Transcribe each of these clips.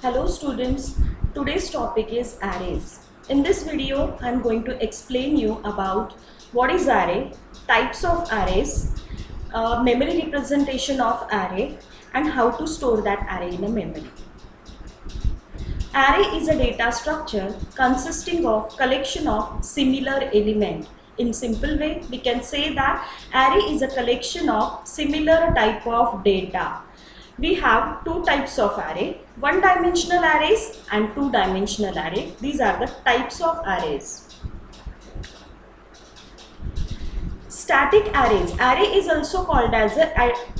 Hello students, today's topic is arrays. In this video, I am going to explain you about what is array, types of arrays, memory representation of array and how to store that array in a memory. Array is a data structure consisting of collection of similar element. In simple way, we can say that array is a collection of similar type of data. We have two types of array, one-dimensional arrays and two-dimensional array. These are the types of arrays. Static arrays. Array is also called as an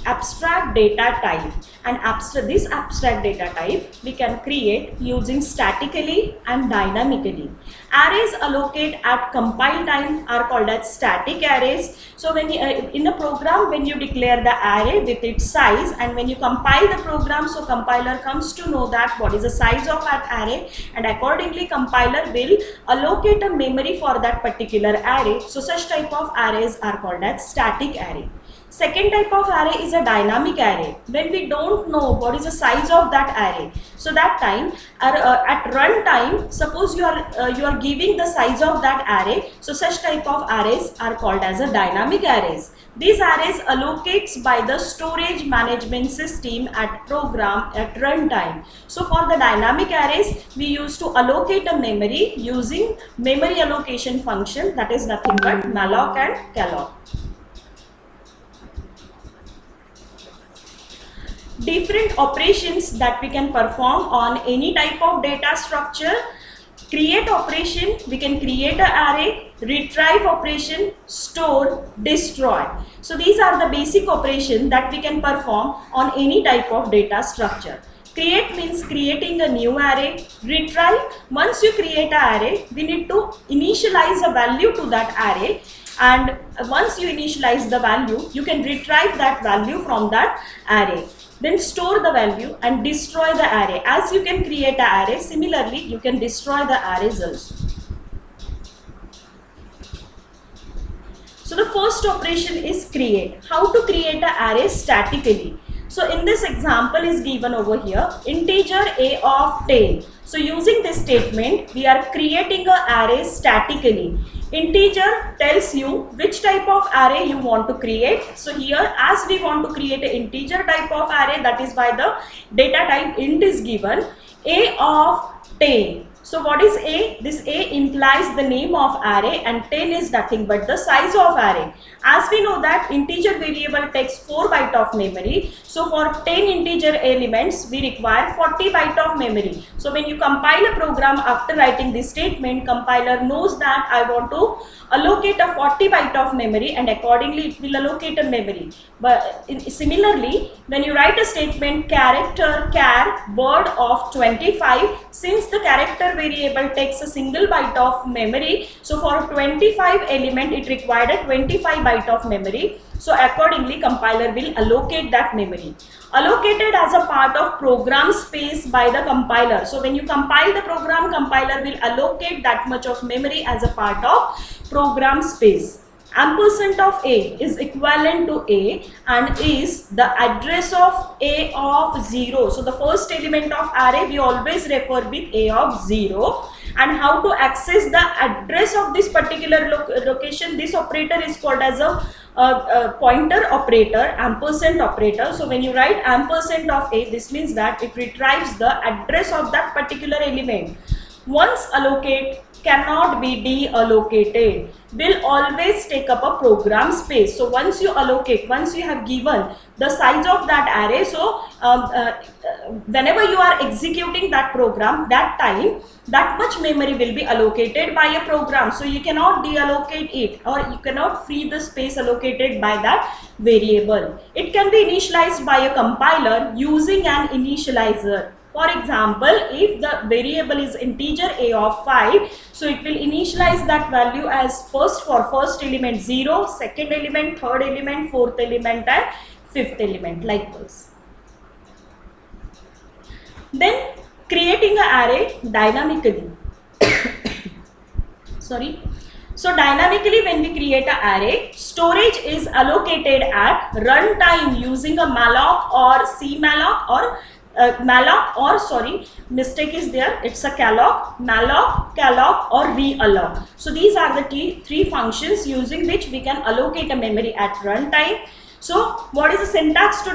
abstract data type. And this abstract data type we can create using statically and dynamically. Arrays allocate at compile time are called as static arrays. So when you, in a program, when you declare the array with its size, and when you compile the program, so compiler comes to know that what is the size of that array, and accordingly compiler will allocate a memory for that particular array. So such type of arrays are called as static array. Second type of array is a dynamic array. When we don't know what is the size of that array, so that time at run time, suppose you are giving the size of that array, so such type of arrays are called as a dynamic arrays. These arrays allocates by the storage management system at program at runtime. So for the dynamic arrays, we used to allocate a memory using memory allocation function, that is nothing but malloc and calloc. Different operations that we can perform on any type of data structure. Create operation, we can create an array. Retrieve operation, store, destroy. So these are the basic operations that we can perform on any type of data structure. Create means creating a new array. Retrieve, once you create an array, we need to initialize a value to that array, and once you initialize the value, you can retrieve that value from that array. Then store the value and destroy the array. As you can create an array, similarly you can destroy the arrays also. So the first operation is create. How to create an array statically? So in this example is given over here, integer a of 10. So using this statement, we are creating an array statically. Integer tells you which type of array you want to create. So here, as we want to create an integer type of array, that is why the data type int is given, a of 10. So what is a? This a implies the name of array, and 10 is nothing but the size of array. As we know that integer variable takes 4 bytes of memory. So for 10 integer elements, we require 40 bytes of memory. So when you compile a program after writing this statement, compiler knows that I want to allocate a 40 byte of memory, and accordingly it will allocate a memory. But similarly, when you write a statement character char word of 25, since the character variable takes a single byte of memory, so for 25 element it required a 25 byte of memory. So accordingly compiler will allocate that memory. Allocated as a part of program space by the compiler. So when you compile the program, compiler will allocate that much of memory as a part of program space. Ampersand of a is equivalent to a and is the address of a of 0. So the first element of array we always refer with a of 0. And how to access the address of this particular location, this operator is called as a pointer operator, ampersand operator. So when you write ampersand of a, this means that it retrieves the address of that particular element. Once allocate cannot be deallocated, will always take up a program space. So once you allocate, once you have given the size of that array, so whenever you are executing that program, that time that much memory will be allocated by a program. So you cannot deallocate it, or you cannot free the space allocated by that variable. It can be initialized by a compiler using an initializer. For example, if the variable is integer a of 5, so it will initialize that value as first element 0, second element, third element, fourth element and fifth element, like this. Then creating an array dynamically. Sorry. So dynamically when we create an array, storage is allocated at runtime using a malloc or cmalloc or malloc, or sorry, mistake is there, it's a calloc or realloc. So these are the three functions using which we can allocate a memory at runtime. So what is the syntax to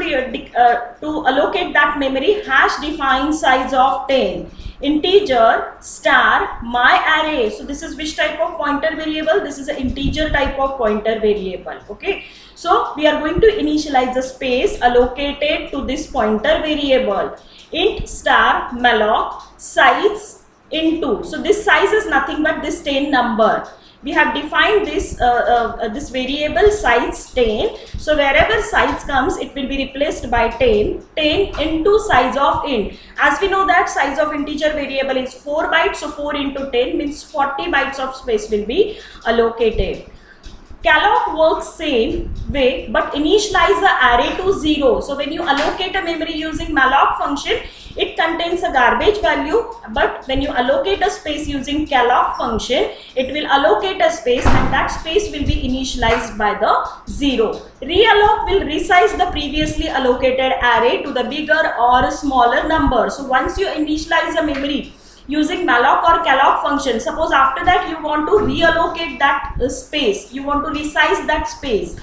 allocate that memory? Hash define size of 10, integer star my array. So this is which type of pointer variable? This is an integer type of pointer variable. Okay. So we are going to initialize the space allocated to this pointer variable. Int star malloc size into. So this size is nothing but this 10 number. We have defined this this variable size 10. So wherever size comes, it will be replaced by 10 into size of int. As we know that size of integer variable is 4 bytes, so 4 into 10 means 40 bytes of space will be allocated. Calloc works same way but initialize the array to 0. So when you allocate a memory using malloc function, it contains a garbage value, but when you allocate a space using calloc function, it will allocate a space and that space will be initialized by the 0. Realloc will resize the previously allocated array to the bigger or smaller number. So once you initialize a memory using malloc or calloc function, suppose after that you want to reallocate that space, you want to resize that space,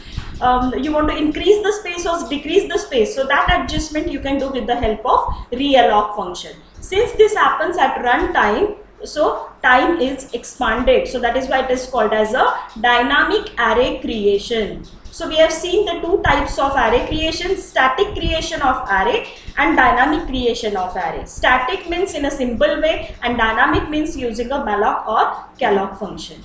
you want to increase the space or decrease the space, so that adjustment you can do with the help of realloc function. Since this happens at runtime, so time is expanded, so that is why it is called as a dynamic array creation. So we have seen the two types of array creation: static creation of array and dynamic creation of array. Static means in a simple way and dynamic means using a malloc or calloc function.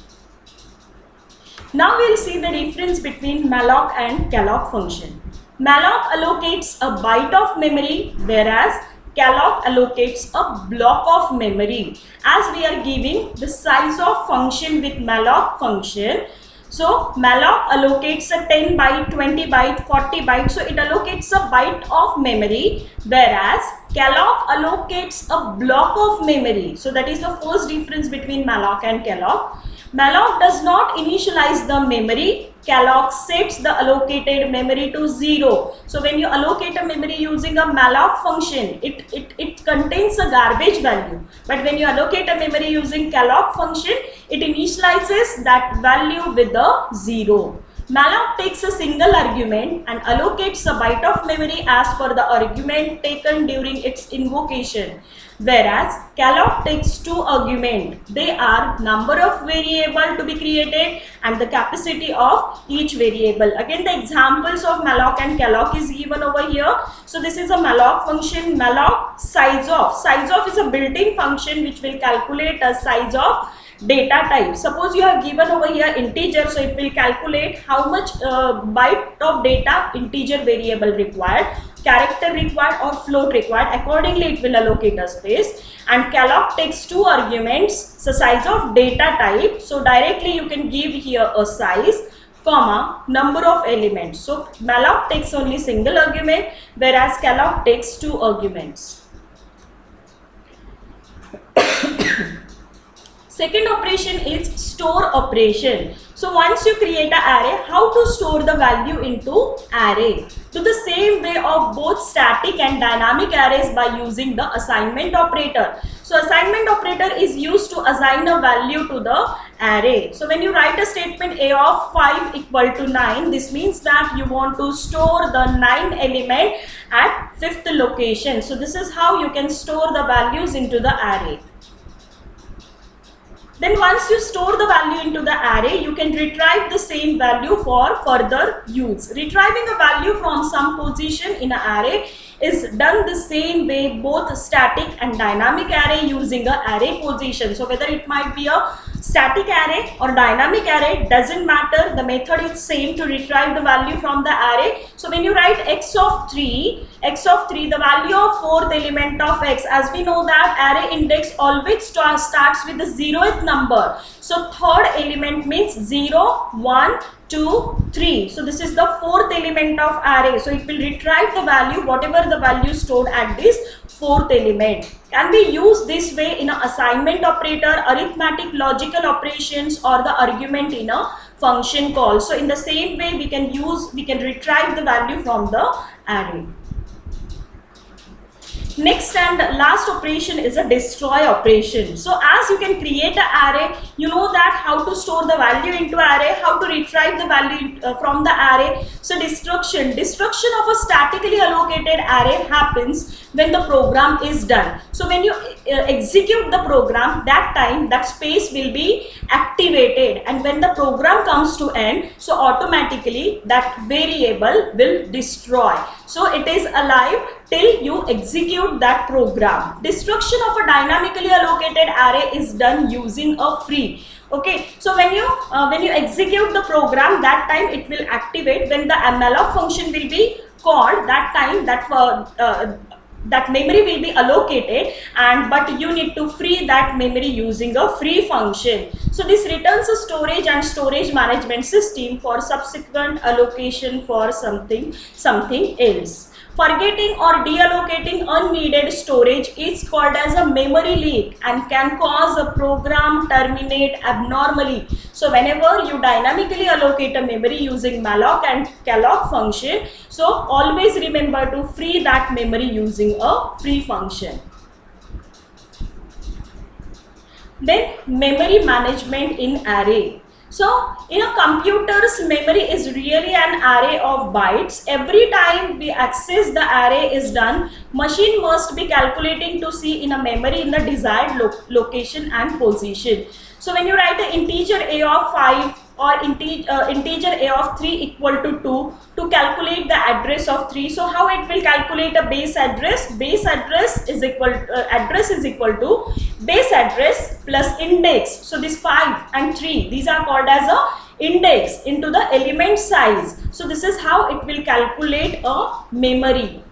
Now we will see the difference between malloc and calloc function. Malloc allocates a byte of memory, whereas calloc allocates a block of memory. As we are giving the size of function with malloc function, so malloc allocates a 10 byte, 20 byte, 40 byte. So it allocates a byte of memory, whereas calloc allocates a block of memory. So that is the first difference between malloc and calloc. Malloc does not initialize the memory. Calloc sets the allocated memory to 0. So when you allocate a memory using a malloc function, it contains a garbage value. But when you allocate a memory using calloc function, it initializes that value with a 0. Malloc takes a single argument and allocates a byte of memory as per the argument taken during its invocation, whereas calloc takes two arguments. They are number of variable to be created and the capacity of each variable. Again, the examples of malloc and calloc is given over here. So this is a malloc function, malloc size of. Size of is a built-in function which will calculate a size of data type. Suppose you have given over here integer, so it will calculate how much byte of data integer variable required, character required or float required. Accordingly it will allocate a space. And calloc takes two arguments, so size of data type, so directly you can give here a size, comma, number of elements. So malloc takes only single argument, whereas calloc takes two arguments. Second operation is store operation. So once you create an array, how to store the value into array? To the same way of both static and dynamic arrays by using the assignment operator. So assignment operator is used to assign a value to the array. So when you write a statement a of 5 equal to 9, this means that you want to store the 9 element at 5th location. So this is how you can store the values into the array. Then once you store the value into the array, you can retrieve the same value for further use. Retrieving a value from some position in an array is done the same way both static and dynamic array using a array position. So whether it might be a static array or dynamic array, doesn't matter, the method is same to retrieve the value from the array. So when you write x of 3, the value of 4th element of x, as we know that array index always starts with the 0th number. So third element means 0, 1, 2, 3. So this is the 4th element of array. So it will retrieve the value, whatever the value stored at this 4th element. Can be used this way in an assignment operator, arithmetic logical operations, or the argument in a function call. So in the same way we can retrieve the value from the array. Next and last operation is a destroy operation. So as you can create an array, you know that how to store the value into array, how to retrieve the value from the array. So destruction of a statically allocated array happens when the program is done. So when you execute the program, that time that space will be activated, and when the program comes to end, so automatically that variable will destroy. So it is alive till you execute that program. Destruction of a dynamically allocated array is done using a free. Okay, so when you execute the program, that time it will activate. When the malloc function will be called, that time that memory will be allocated, but you need to free that memory using a free function. So this returns a storage and storage management system for subsequent allocation for something else. Forgetting or deallocating unneeded storage is called as a memory leak and can cause a program terminate abnormally. So whenever you dynamically allocate a memory using malloc and calloc function, so always remember to free that memory using a free function. Then memory management in array. So in a computer's memory is really an array of bytes. Every time we access the array is done, machine must be calculating to see in a memory in the desired location and position. So when you write an integer a of 5 or integer a of 3 equal to 2 to calculate the address of 3, so how it will calculate a base address? Base address is equal to base address plus index. So this 5 and 3, these are called as a index into the element size. So this is how it will calculate a memory.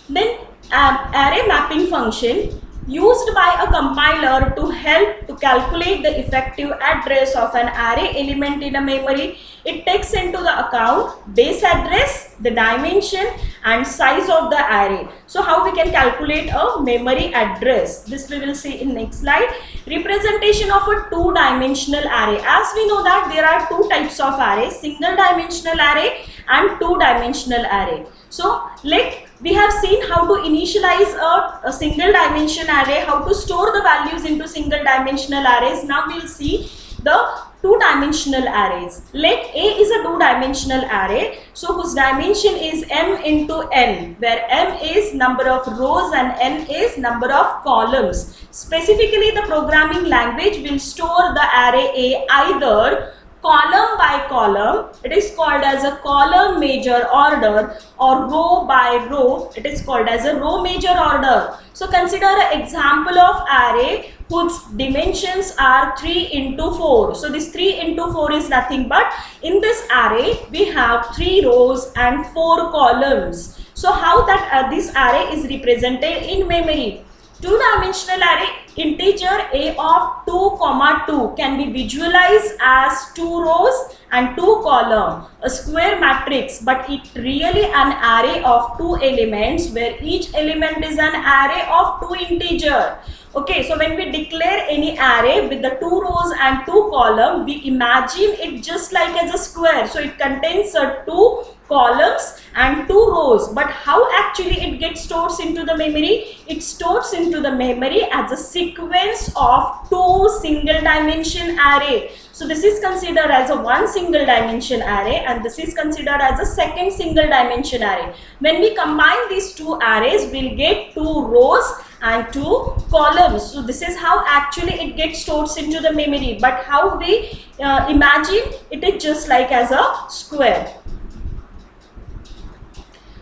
Then array mapping function used by a compiler to help to calculate the effective address of an array element in a memory. It takes into the account base address, the dimension and size of the array. So how we can calculate a memory address? This we will see in next slide. Representation of a two-dimensional array. As we know that there are two types of arrays, single dimensional array and two-dimensional array. So we have seen how to initialize a single dimension array, how to store the values into single dimensional arrays. Now we will see the two-dimensional arrays. Let A is a two-dimensional array, so whose dimension is m into n, where m is number of rows and n is number of columns. Specifically, the programming language will store the array A either column by column, it is called as a column major order, or row by row, it is called as a row major order. So consider an example of array whose dimensions are 3 into 4. So this 3 into 4 is nothing but in this array we have 3 rows and 4 columns. So how that this array is represented in memory? Two-dimensional array integer a of 2, 2 can be visualized as 2 rows and 2 columns, a square matrix, but it really an array of 2 elements where each element is an array of 2 integer. Okay, so when we declare any array with the 2 rows and 2 columns, we imagine it just like as a square. So it contains 2 columns and 2 rows, but how actually it gets stored into the memory? It stores into the memory as a sequence of 2 single dimension array. So this is considered as a one single dimension array and this is considered as a second single dimension array. When we combine these two arrays, we'll get 2 rows and 2 columns. So this is how actually it gets stored into the memory, but how we imagine it is just like as a square.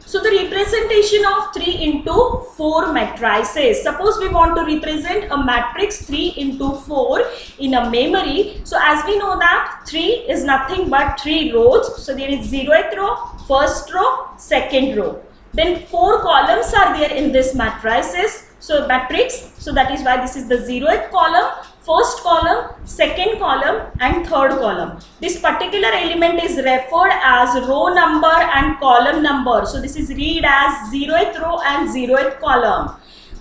So the representation of 3 into 4 matrices. Suppose we want to represent a matrix 3 into 4 in a memory. So as we know that 3 is nothing but 3 rows. So there is 0th row, first row, second row. Then 4 columns are there in this matrices. So matrix. So that is why this is the 0th column, first column, second column and third column. This particular element is referred as row number and column number. So this is read as 0th row and 0th column.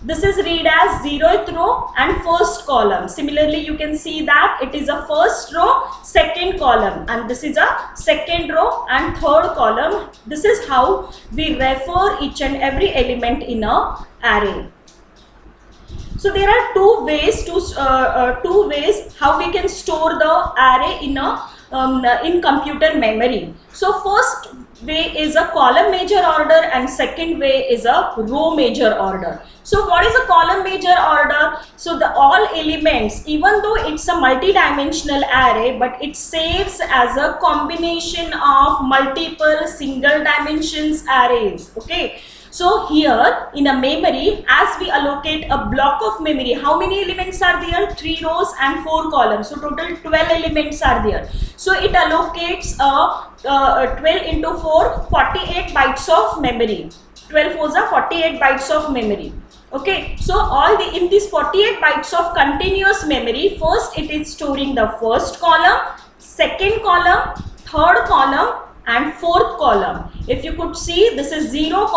This is read as 0th row and first column. Similarly, you can see that it is a first row, second column, and this is a second row and third column. This is how we refer each and every element in a array. So there are two ways how we can store the array in a in computer memory. So first way is a column major order and second way is a row major order. So what is a column major order? So the all elements, even though it's a multi-dimensional array, but it saves as a combination of multiple single dimensions arrays. Okay. So here in a memory, as we allocate a block of memory, how many elements are there? 3 rows and 4 columns. So total 12 elements are there. So it allocates 12 into 4, 48 bytes of memory. 12 4s are 48 bytes of memory. Okay, so in this 48 bytes of continuous memory, first it is storing the first column, second column, third column, and fourth column. If you could see, this is 0,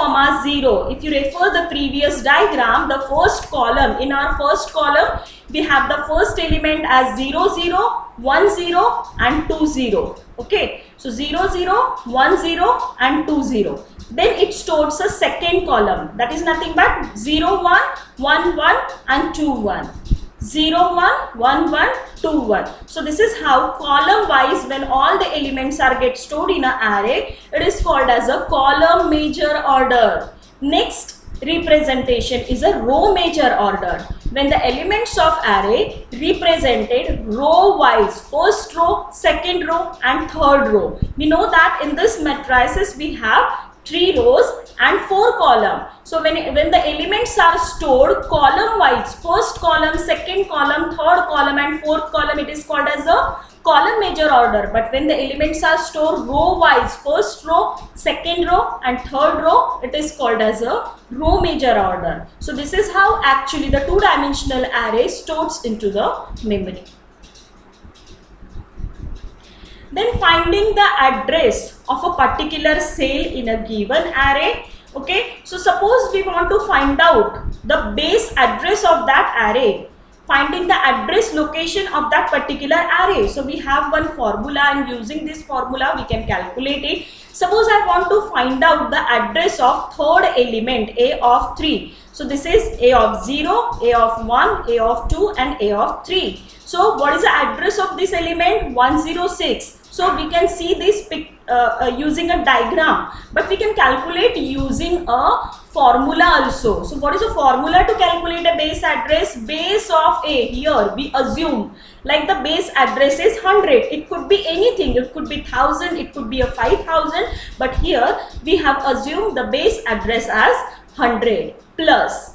0. If you refer the previous diagram, the first column, in our first column, we have the first element as 0, 0, 1, 0 and 2, 0. Okay, so 0, 0, 1, 0 and 2, 0. Then it stores a second column, that is nothing but 0, 1, 1, 1 and 2, 1. 0, 1, 1, 1, 2, 1. So this is how column wise, when all the elements are get stored in an array, it is called as a column major order. Next representation is a row major order. When the elements of array represented row wise, first row, second row and third row. We know that in this matrices we have 3 rows and 4 columns. So when the elements are stored column wise, first column, second column, third column and fourth column, it is called as a column major order. But when the elements are stored row wise, first row, second row and third row, it is called as a row major order. So this is how actually the two-dimensional array stores into the memory. Then finding the address of a particular cell in a given array. Okay, so suppose we want to find out the base address of that array, finding the address location of that particular array. So we have one formula, and using this formula we can calculate it. Suppose I want to find out the address of third element, A of 3. So this is A of 0, A of 1, A of 2 and A of 3. So what is the address of this element? 106. So we can see this using a diagram, but we can calculate using a formula also. So what is the formula to calculate a base address? Base of A, here we assume like the base address is 100. It could be anything, it could be 1000, it could be a 5000, but here we have assumed the base address as 100 plus.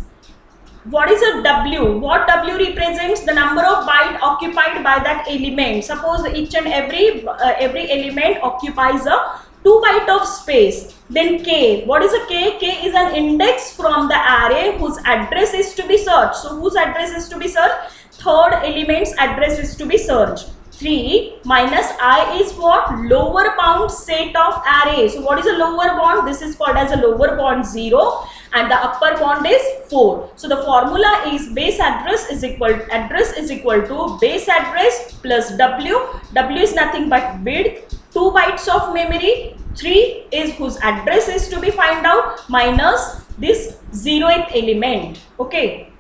What is a W? What W represents? The number of bytes occupied by that element. Suppose each and every element occupies a 2 byte of space. Then K. What is a K? K is an index from the array whose address is to be searched. So whose address is to be searched? Third element's address is to be searched. 3 minus I is what? Lower bound set of array. So what is a lower bound? This is called as a lower bound 0 and the upper bound is 4. So the formula is base address is equal to base address plus W. W is nothing but width, 2 bytes of memory, 3 is whose address is to be find out minus this 0th element. Okay.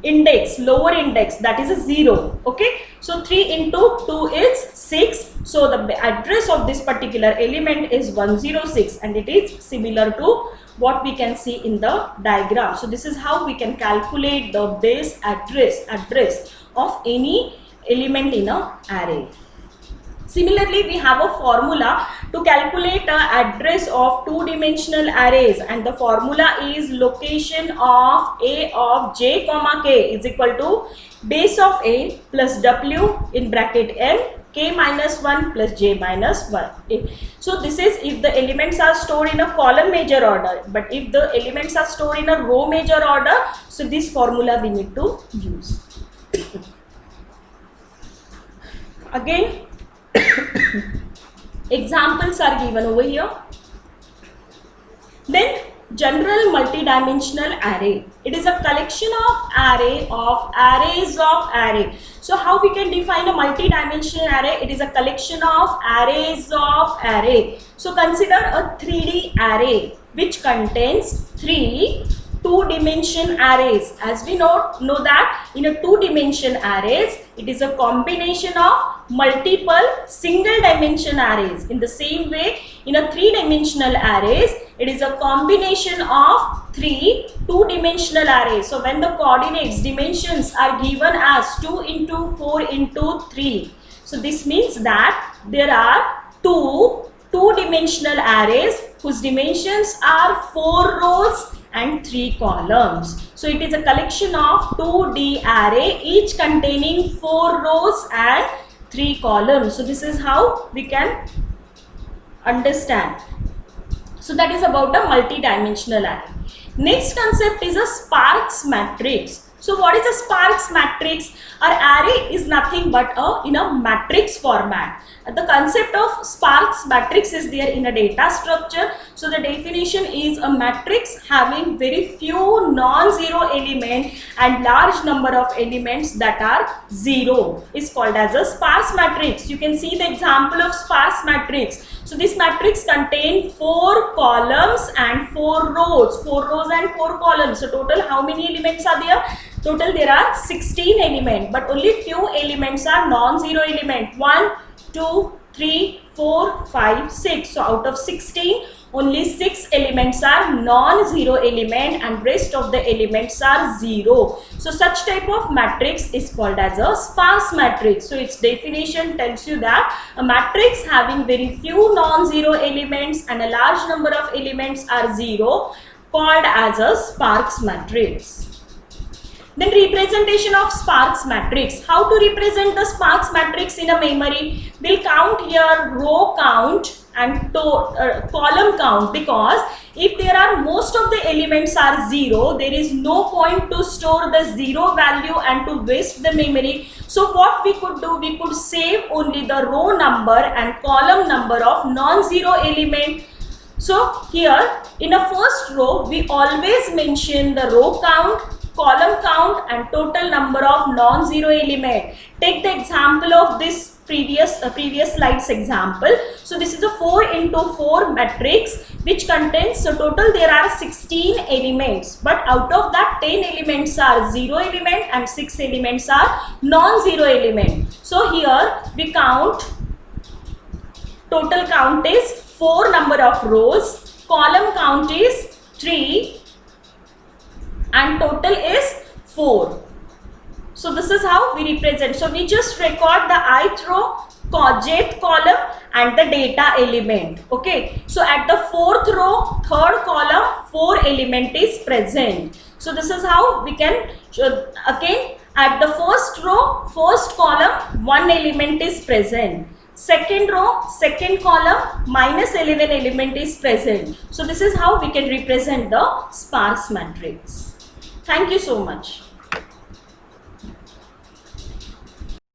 Index, lower index, that is a 0. Okay, so 3 into 2 is 6. So the address of this particular element is 106 and it is similar to what we can see in the diagram. So this is how we can calculate the base address of any element in an array. Similarly, we have a formula to calculate the address of two-dimensional arrays, and the formula is location of A of j comma k is equal to base of A plus W in bracket n k minus 1 plus j minus 1. So this is if the elements are stored in a column major order, but if the elements are stored in a row major order, so this formula we need to use. Again, examples are given over here. Then general multidimensional array. It is a collection of arrays of array. So how we can define a multidimensional array? It is a collection of arrays of array. So consider a 3D array which contains 3 two-dimension arrays. As we know that in a two-dimension arrays, it is a combination of multiple single-dimension arrays. In the same way, in a three-dimensional arrays, it is a combination of 3 two-dimensional arrays. So when the coordinates dimensions are given as 2 into 4 into 3. So this means that there are two-dimensional arrays whose dimensions are 4 rows and 3 columns. So it is a collection of 2D array, each containing 4 rows and 3 columns. So this is how we can understand. So that is about a multidimensional array. Next concept is a Sparks matrix. So what is a Sparks matrix? Our array is nothing but in a matrix format. The concept of Sparks matrix is there in a data structure. So the definition is a matrix having very few non-zero elements and large number of elements that are zero is called as a sparse matrix. You can see the example of sparse matrix. So this matrix contains 4 columns and 4 rows. 4 rows and 4 columns. So total how many elements are there? Total there are 16 elements, but only few elements are non-zero element. 1, 2, 3, 4, 5, 6. So out of 16, only 6 elements are non-zero element and rest of the elements are zero. So such type of matrix is called as a sparse matrix. So its definition tells you that a matrix having very few non-zero elements and a large number of elements are zero, called as a Sparks matrix. Then representation of Sparks matrix. How to represent the Sparks matrix in a memory? We'll count here row count and column count, because if there are most of the elements are zero, there is no point to store the zero value and to waste the memory. So what we could do, we could save only the row number and column number of non-zero element. So here in a first row, we always mention the row count, column count and total number of non-zero element. Take the example of this previous slides example. So this is a 4 into 4 matrix which contains, so total there are 16 elements, but out of that 10 elements are zero element and 6 elements are non-zero element. So here we count, total count is 4 number of rows, column count is 3 and total is 4. So this is how we represent. So we just record the ith row, jth column and the data element. Okay. So at the 4th row, 3rd column, 4 element is present. So this is how we can, again at the first row, first column, 1 element is present. Second row, second column, minus 11 element is present. So this is how we can represent the sparse matrix. Thank you so much.